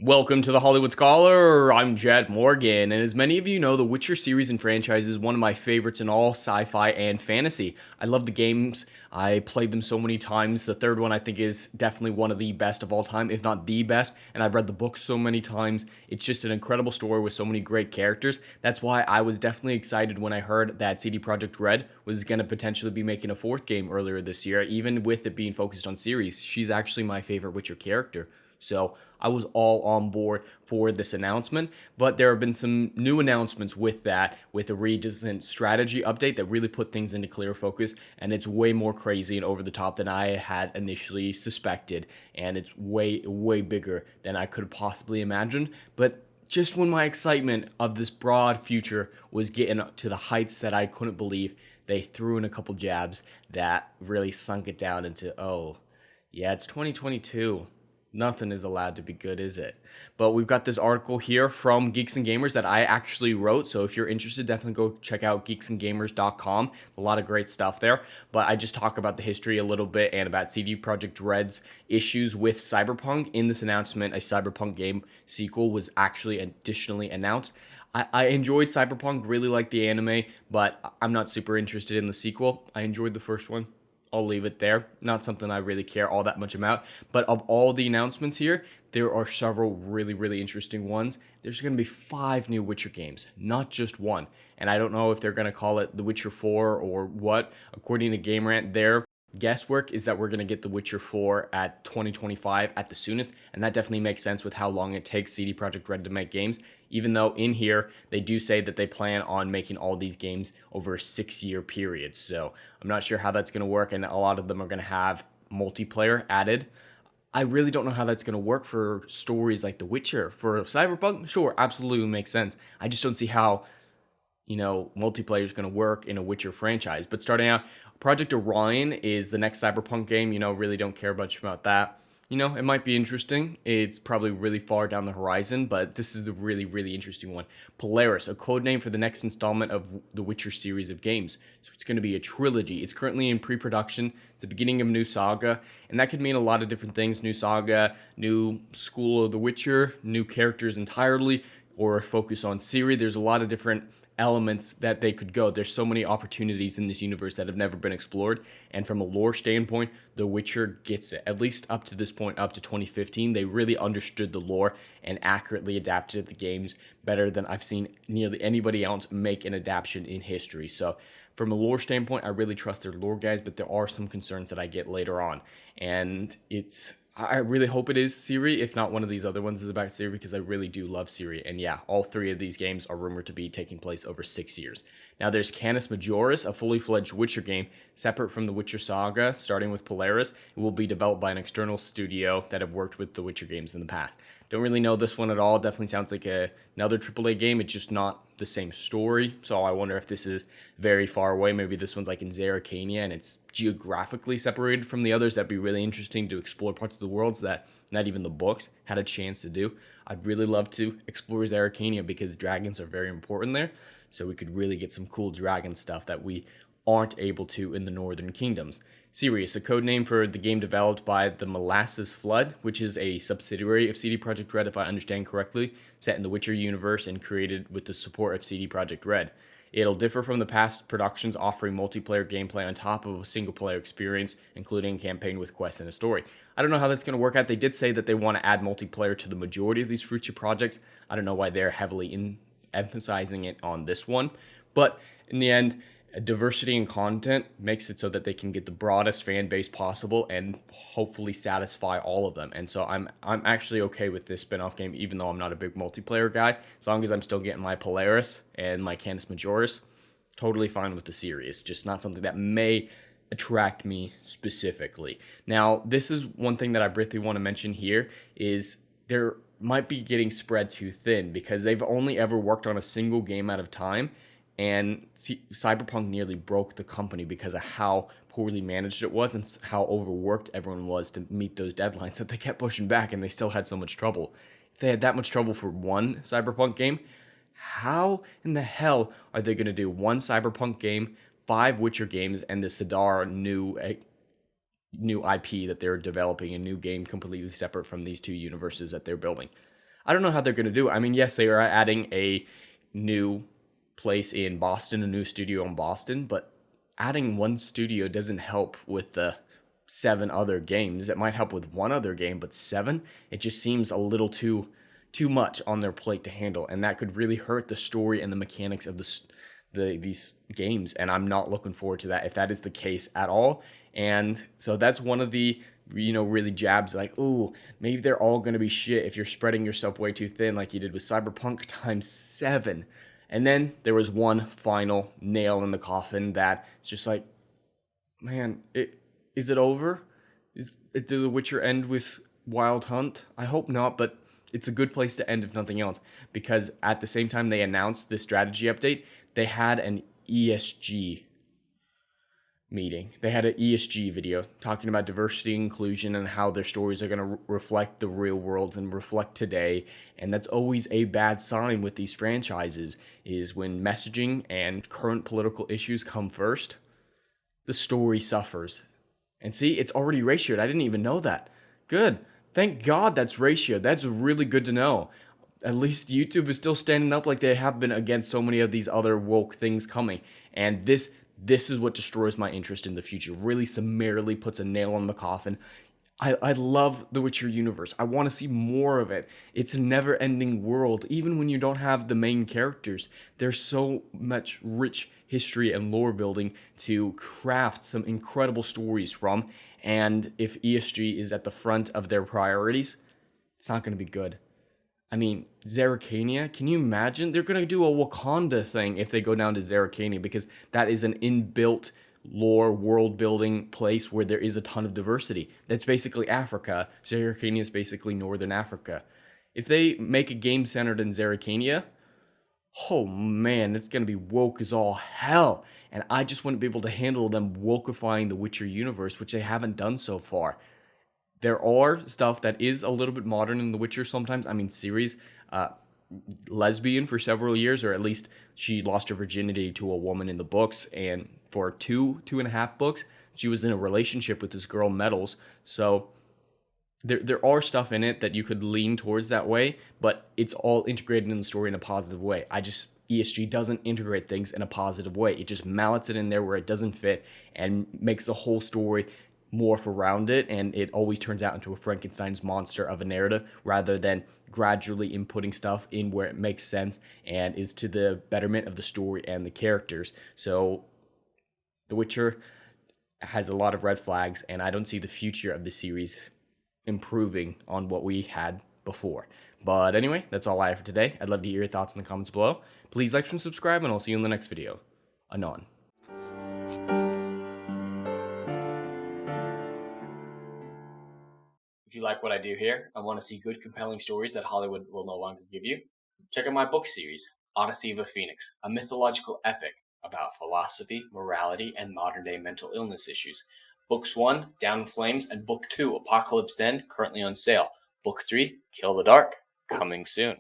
Welcome to the Hollywood Scholar. I'm Jed Morgan, and as many of you know, the Witcher series and franchise is one of my favorites in all sci-fi and fantasy. I love the games. I played them so many times. The third one I think is definitely one of the best of all time, if not the best, and I've read the books so many times. It's just an incredible story with so many great characters. That's why I was definitely excited when I heard that CD Projekt Red was going to potentially be making a fourth game earlier this year, even with it being focused on series. She's actually my favorite Witcher character. So I was all on board for this announcement, but there have been some new announcements with that, with a recent strategy update that really put things into clear focus, and it's way more crazy and over the top than I had initially suspected, and it's way, way bigger than I could have possibly imagined. But just when my excitement of this broad future was getting to the heights that I couldn't believe, they threw in a couple jabs that really sunk it down into, oh, yeah, it's 2022. Nothing is allowed to be good, is it? But we've got this article here from Geeks and Gamers that I actually wrote. So if you're interested, definitely go check out geeksandgamers.com. A lot of great stuff there. But I just talk about the history a little bit and about CD Projekt Red's issues with Cyberpunk. In this announcement, a Cyberpunk game sequel was actually additionally announced. I enjoyed Cyberpunk, really liked the anime, but I'm not super interested in the sequel. I enjoyed the first one. I'll leave it there. Not something I really care all that much about. But of all the announcements here, there are several really, really interesting ones. There's going to be 5 new Witcher games, not just one. And I don't know if they're going to call it The Witcher 4 or what. According to Game Rant, their guesswork is that we're going to get The Witcher 4 at 2025 at the soonest. And that definitely makes sense with how long it takes CD Projekt Red to make games. Even though in here they do say that they plan on making all these games over a 6-year period. So I'm not sure how that's going to work, and a lot of them are going to have multiplayer added. I really don't know how that's going to work for stories like The Witcher. For Cyberpunk, sure, absolutely makes sense. I just don't see how, multiplayer is going to work in a Witcher franchise. But starting out, Project Orion is the next Cyberpunk game. Really don't care much about that. It might be interesting. It's probably really far down the horizon, but this is the really, really interesting one. Polaris, a code name for the next installment of the Witcher series of games. So it's going to be a trilogy. It's currently in pre-production. It's the beginning of a new saga, and that could mean a lot of different things. New saga, new school of the Witcher, new characters entirely, or a focus on Ciri. There's a lot of different elements that they could go. There's so many opportunities in this universe that have never been explored. And from a lore standpoint, The Witcher gets it. At least up to this point, up to 2015, they really understood the lore and accurately adapted the games better than I've seen nearly anybody else make an adaptation in history. So from a lore standpoint, I really trust their lore guys, but there are some concerns that I get later on. And I really hope it is Ciri, if not one of these other ones is about Ciri, because I really do love Ciri. And yeah, all 3 of these games are rumored to be taking place over 6 years. Now there's Canis Majoris, a fully fledged Witcher game separate from the Witcher saga, starting with Polaris. It will be developed by an external studio that have worked with the Witcher games in the past. Don't really know this one at all. Definitely sounds like another AAA game. It's just not the same story. So I wonder if this is very far away. Maybe this one's like in Zerrikania and it's geographically separated from the others. That'd be really interesting to explore parts of the worlds that not even the books had a chance to do. I'd really love to explore Zerrikania because dragons are very important there. So we could really get some cool dragon stuff that we aren't able to in the Northern Kingdoms. Sirius, a code name for the game developed by the Molasses Flood, which is a subsidiary of CD Projekt Red, if I understand correctly, set in the Witcher universe and created with the support of CD Projekt Red. It'll differ from the past productions, offering multiplayer gameplay on top of a single-player experience, including a campaign with quests and a story. I don't know how that's going to work out. They did say that they want to add multiplayer to the majority of these future projects. I don't know why they're heavily emphasizing it on this one, but in the end, diversity in content makes it so that they can get the broadest fan base possible and hopefully satisfy all of them. And so I'm actually okay with this spin-off game, even though I'm not a big multiplayer guy. As long as I'm still getting my Polaris and my Canis Majoris, totally fine with the series. Just not something that may attract me specifically. Now, this is one thing that I briefly want to mention here is there might be getting spread too thin because they've only ever worked on a single game at a time. And Cyberpunk nearly broke the company because of how poorly managed it was and how overworked everyone was to meet those deadlines that they kept pushing back, and they still had so much trouble. If they had that much trouble for one Cyberpunk game, how in the hell are they going to do one Cyberpunk game, 5 Witcher games, and the Sidar new IP that they're developing, a new game completely separate from these 2 universes that they're building? I don't know how they're going to do it. I mean, yes, they are adding a new place in Boston, a new studio in Boston, but adding one studio doesn't help with the 7 other games. It might help with one other game, but 7, it just seems a little too much on their plate to handle, and that could really hurt the story and the mechanics of these games. And I'm not looking forward to that if that is the case at all. And so that's one of the really jabs, like, oh, maybe they're all going to be shit if you're spreading yourself way too thin, like you did with Cyberpunk times 7. And then there was one final nail in the coffin that it's just like, man, is it over? Did The Witcher end with Wild Hunt? I hope not, but it's a good place to end if nothing else, because at the same time they announced this strategy update, they had an ESG meeting. They had an ESG video talking about diversity, inclusion, and how their stories are going to reflect the real world and reflect today. And that's always a bad sign with these franchises, is when messaging and current political issues come first, the story suffers. And see, it's already ratioed. I didn't even know that. Good. Thank God that's ratioed. That's really good to know. At least YouTube is still standing up like they have been against so many of these other woke things coming. And this is what destroys my interest in the future. Really summarily puts a nail on the coffin. I love the Witcher universe. I want to see more of it. It's a never-ending world, even when you don't have the main characters. There's so much rich history and lore building to craft some incredible stories from. And if ESG is at the front of their priorities, it's not going to be good. I mean, Zerrikania, can you imagine? They're going to do a Wakanda thing if they go down to Zerrikania, because that is an inbuilt lore world building place where there is a ton of diversity. That's basically Africa. Zerrikania is basically Northern Africa. If they make a game centered in Zerrikania, oh man, that's going to be woke as all hell. And I just wouldn't be able to handle them wokeifying the Witcher universe, which they haven't done so far. There are stuff that is a little bit modern in The Witcher sometimes. I mean, Ciri's lesbian for several years, or at least she lost her virginity to a woman in the books, and for two and a half books, she was in a relationship with this girl Metals. So there are stuff in it that you could lean towards that way, but it's all integrated in the story in a positive way. ESG doesn't integrate things in a positive way. It just mallets it in there where it doesn't fit and makes the whole story morph around it, and it always turns out into a Frankenstein's monster of a narrative rather than gradually inputting stuff in where it makes sense and is to the betterment of the story and the characters. So The Witcher has a lot of red flags, and I don't see the future of the series improving on what we had before. But anyway, that's all I have for today. I'd love to hear your thoughts in the comments below. Please like and subscribe, and I'll see you in the next video. Anon. If you like what I do here and want to see good, compelling stories that Hollywood will no longer give you, check out my book series, Odyssey of a Phoenix, a mythological epic about philosophy, morality, and modern-day mental illness issues. Books 1, Down in Flames, and Book 2, Apocalypse Then, currently on sale. Book 3, Kill the Dark, coming soon.